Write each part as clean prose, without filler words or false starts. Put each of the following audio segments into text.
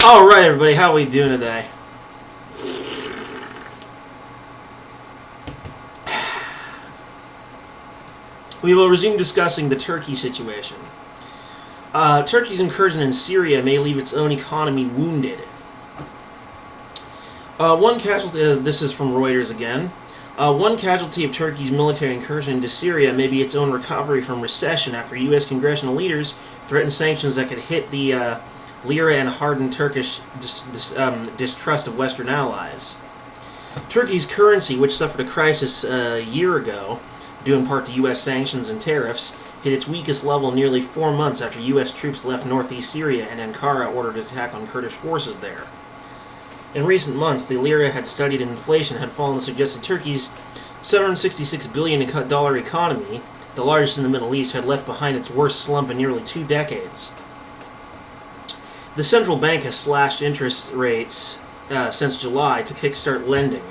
Alright everybody, how are we doing today? We will resume discussing the Turkey situation. Turkey's incursion in Syria may leave its own economy wounded. One casualty, this is from Reuters again. One casualty of Turkey's military incursion into Syria may be its own recovery from recession after U.S. congressional leaders threatened sanctions that could hit the lira and harden Turkish distrust of Western allies. Turkey's currency, which suffered a crisis a year ago, due in part to U.S. sanctions and tariffs, hit its weakest level nearly 4 months after U.S. troops left northeast Syria and Ankara ordered attack on Kurdish forces there. In recent months, the lira had studied and inflation had fallen, suggesting Turkey's $766 billion economy, the largest in the Middle East, had left behind its worst slump in nearly 2 decades. The central bank has slashed interest rates since July to kickstart lending,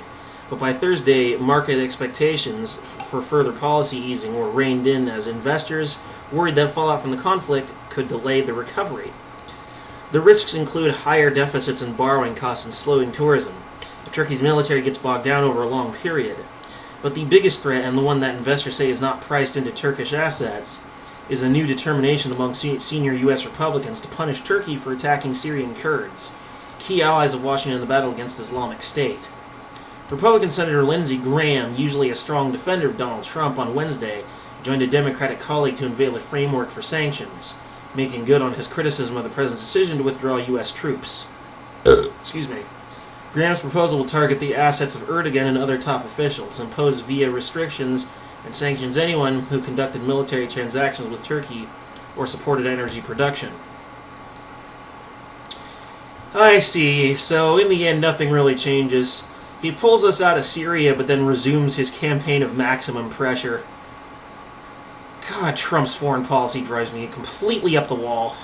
but by Thursday, market expectations for further policy easing were reined in as investors worried that fallout from the conflict could delay the recovery. The risks include higher deficits and borrowing costs and slowing tourism if Turkey's military gets bogged down over a long period. But the biggest threat, and the one that investors say is not priced into Turkish assets, is a new determination among senior U.S. Republicans to punish Turkey for attacking Syrian Kurds, key allies of Washington in the battle against Islamic State. Republican Senator Lindsey Graham, usually a strong defender of Donald Trump, on Wednesday joined a Democratic colleague to unveil a framework for sanctions, making good on his criticism of the president's decision to withdraw U.S. troops. Excuse me. Graham's proposal will target the assets of Erdogan and other top officials, impose via restrictions, and sanctions anyone who conducted military transactions with Turkey or supported energy production. I see. So in the end, nothing really changes. He pulls us out of Syria, but then resumes his campaign of maximum pressure. God, Trump's foreign policy drives me completely up the wall.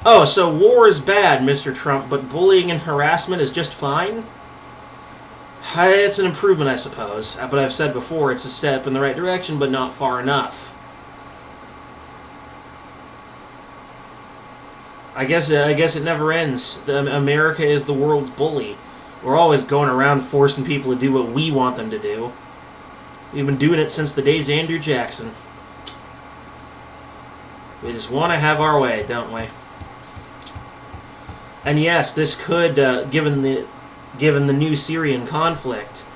Oh, so war is bad, Mr. Trump, but bullying and harassment is just fine? It's an improvement, I suppose, but I've said before it's a step in the right direction, but not far enough. I guess it never ends. America is the world's bully. We're always going around forcing people to do what we want them to do. We've been doing it since the days of Andrew Jackson. We just want to have our way, don't we? And yes, this could, given the new Syrian conflict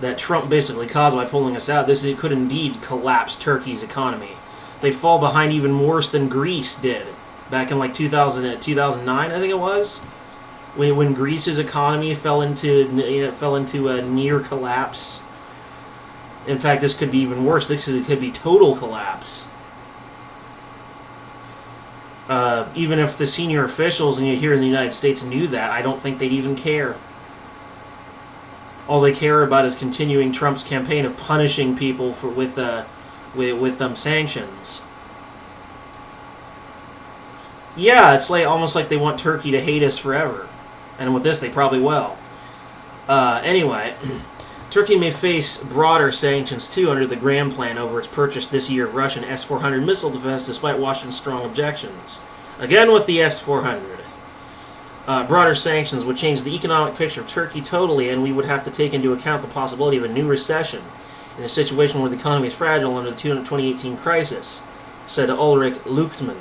that Trump basically caused by pulling us out, this could indeed collapse Turkey's economy. They'd fall behind even worse than Greece did back in like 2009, I think it was, when Greece's economy fell into a near collapse. In fact, this could be even worse. This could be total collapse. Even if the senior officials here in the United States knew that, I don't think they'd even care. All they care about is continuing Trump's campaign of punishing people with sanctions. Yeah, it's almost like they want Turkey to hate us forever, and with this, they probably will. Anyway, Turkey may face broader sanctions too under the Graham Plan over its purchase this year of Russian S-400 missile defense, despite Washington's strong objections. Again with the S-400. Broader sanctions would change the economic picture of Turkey totally, and we would have to take into account the possibility of a new recession in a situation where the economy is fragile under the 2018 crisis, said Ulrich Luchtmann,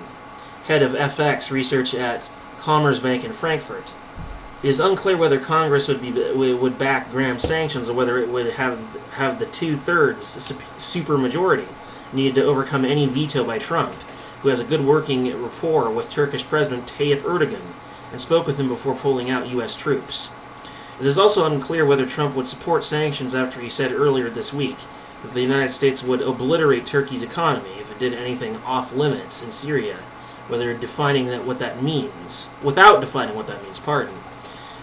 head of FX research at Commerzbank in Frankfurt. It is unclear whether Congress would back Graham's sanctions or whether it would have the 2/3 supermajority needed to overcome any veto by Trump, who has a good working rapport with Turkish President Tayyip Erdogan and spoke with him before pulling out U.S. troops. It is also unclear whether Trump would support sanctions after he said earlier this week that the United States would obliterate Turkey's economy if it did anything off-limits in Syria, without defining what that means, pardon.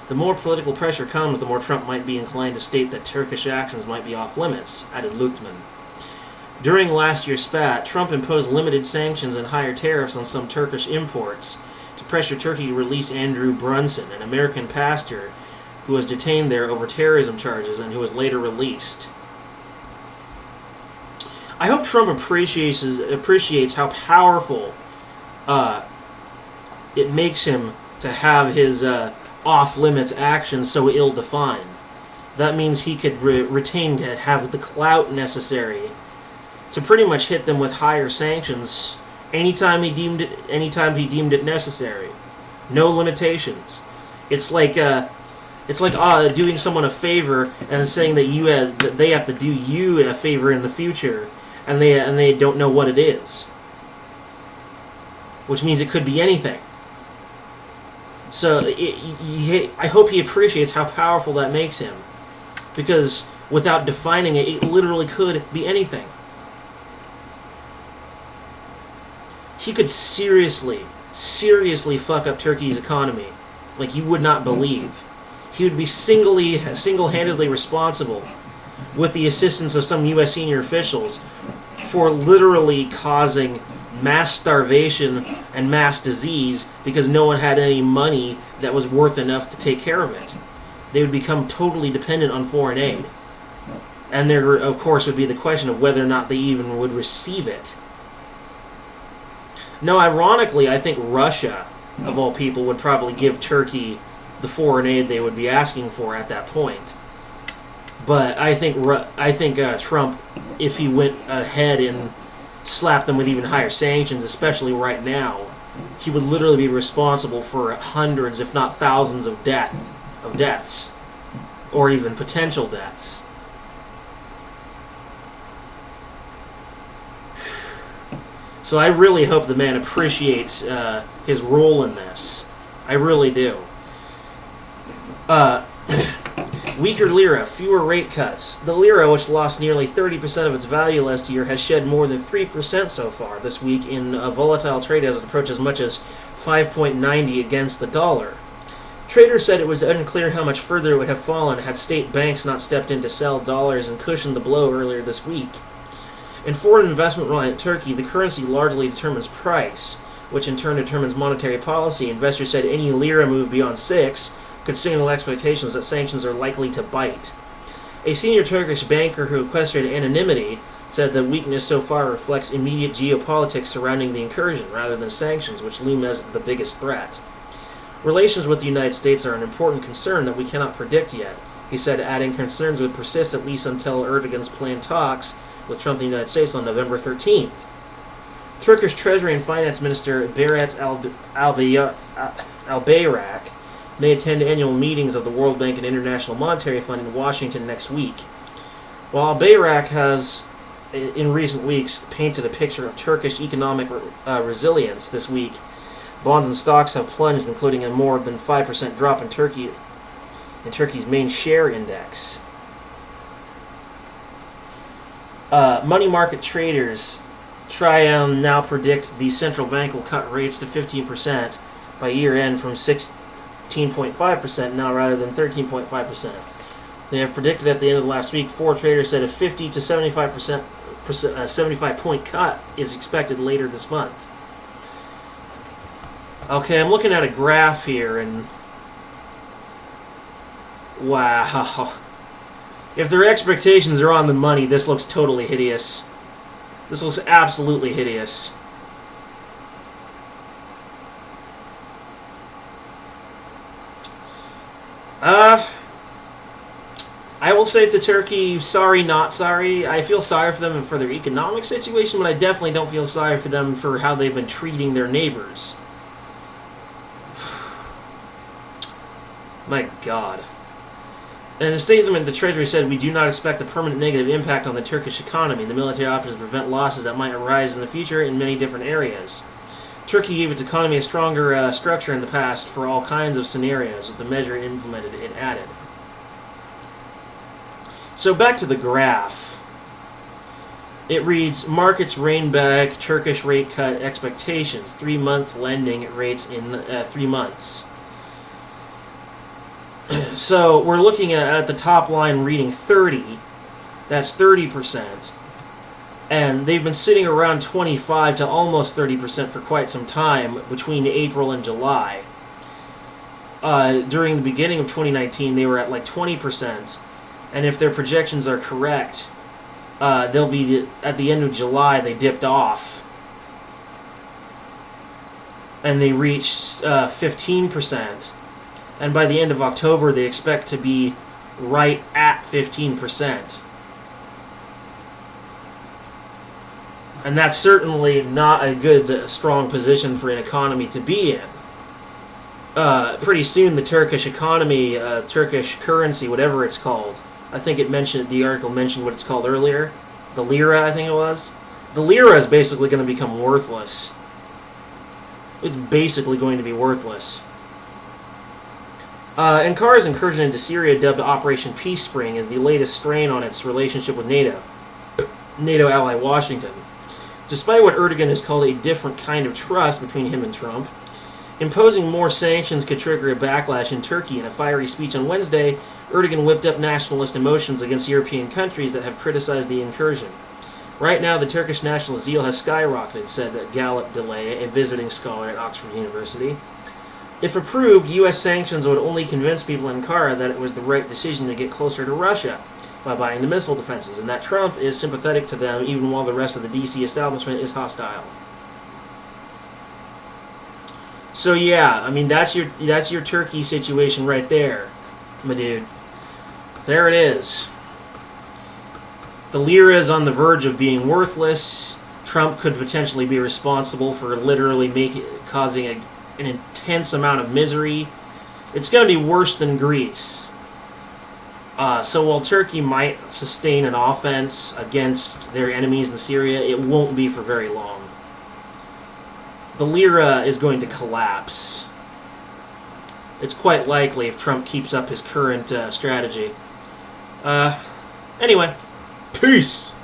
The more political pressure comes, the more Trump might be inclined to state that Turkish actions might be off-limits, added Luchtmann. During last year's spat, Trump imposed limited sanctions and higher tariffs on some Turkish imports to pressure Turkey to release Andrew Brunson, an American pastor who was detained there over terrorism charges and who was later released. I hope Trump appreciates how powerful it makes him to have his off-limits actions so ill-defined. That means he could retain to have the clout necessary to pretty much hit them with higher sanctions anytime he deemed it necessary. No limitations. It's like doing someone a favor and saying that they have to do you a favor in the future, and they don't know what it is. Which means it could be anything. So I hope he appreciates how powerful that makes him, because without defining it, it literally could be anything. He could seriously fuck up Turkey's economy like you would not believe. He would be single-handedly responsible, with the assistance of some U.S. senior officials, for literally causing mass starvation and mass disease because no one had any money that was worth enough to take care of it. They would become totally dependent on foreign aid. And there, of course, would be the question of whether or not they even would receive it. No, ironically, I think Russia, of all people, would probably give Turkey the foreign aid they would be asking for at that point. But I think Trump, if he went ahead and slapped them with even higher sanctions, especially right now, he would literally be responsible for hundreds, if not thousands, of deaths, or even potential deaths. So I really hope the man appreciates his role in this. I really do. Weaker lira, fewer rate cuts. The lira, which lost nearly 30% of its value last year, has shed more than 3% so far this week in a volatile trade as it approached as much as 5.90 against the dollar. Traders said it was unclear how much further it would have fallen had state banks not stepped in to sell dollars and cushion the blow earlier this week. In foreign investment-reliant Turkey, the currency largely determines price, which in turn determines monetary policy. Investors said any lira move beyond 6 could signal expectations that sanctions are likely to bite. A senior Turkish banker who requested anonymity said the weakness so far reflects immediate geopolitics surrounding the incursion rather than sanctions, which loom as the biggest threat. Relations with the United States are an important concern that we cannot predict yet, he said, adding concerns would persist at least until Erdogan's planned talks with Trump and the United States on November 13th. Turkish Treasury and Finance Minister Berat Albayrak may attend annual meetings of the World Bank and International Monetary Fund in Washington next week. While Albayrak has, in recent weeks, painted a picture of Turkish economic resilience this week, bonds and stocks have plunged, including a more than 5% drop in Turkey's main share index. Money market traders now predict the central bank will cut rates to 15% by year-end from 16.5% now rather than 13.5%. They have predicted at the end of last week, four traders said a 50 to 75-point cut is expected later this month. Okay, I'm looking at a graph here, and wow. If their expectations are on the money, this looks totally hideous. This looks absolutely hideous. I will say to Turkey, sorry, not sorry. I feel sorry for them and for their economic situation, but I definitely don't feel sorry for them for how they've been treating their neighbors. My God. In a statement, the Treasury said, "We do not expect a permanent negative impact on the Turkish economy. The military options prevent losses that might arise in the future in many different areas." Turkey gave its economy a stronger structure in the past for all kinds of scenarios. With the measure implemented, it added. So back to the graph. It reads, markets rein back Turkish rate cut expectations. 3 months lending rates in 3 months. So we're looking at the top line reading 30. That's 30%. And they've been sitting around 25 to almost 30% for quite some time between April and July. During the beginning of 2019, they were at like 20%. And if their projections are correct, they'll be at the end of July, they dipped off. and they reached 15%. And by the end of October, they expect to be right at 15%. And that's certainly not a good, strong position for an economy to be in. Pretty soon, the Turkish economy, Turkish currency, whatever it's called, I think the article mentioned what it's called earlier. The lira, I think it was. The lira is basically going to become worthless. It's basically going to be worthless. Ankar's incursion into Syria, dubbed Operation Peace Spring, is the latest strain on its relationship with NATO ally Washington. Despite what Erdogan has called a different kind of trust between him and Trump, imposing more sanctions could trigger a backlash in Turkey. In a fiery speech on Wednesday, Erdogan whipped up nationalist emotions against European countries that have criticized the incursion. Right now, the Turkish national zeal has skyrocketed, said Galip Delay, a visiting scholar at Oxford University. If approved, U.S. sanctions would only convince people in Ankara that it was the right decision to get closer to Russia by buying the missile defenses, and that Trump is sympathetic to them even while the rest of the D.C. establishment is hostile. So yeah, I mean that's your Turkey situation right there, my dude. There it is. The lira is on the verge of being worthless. Trump could potentially be responsible for literally causing an intense amount of misery. It's going to be worse than Greece. So while Turkey might sustain an offense against their enemies in Syria, it won't be for very long. The lira is going to collapse. It's quite likely if Trump keeps up his current strategy. Anyway, peace!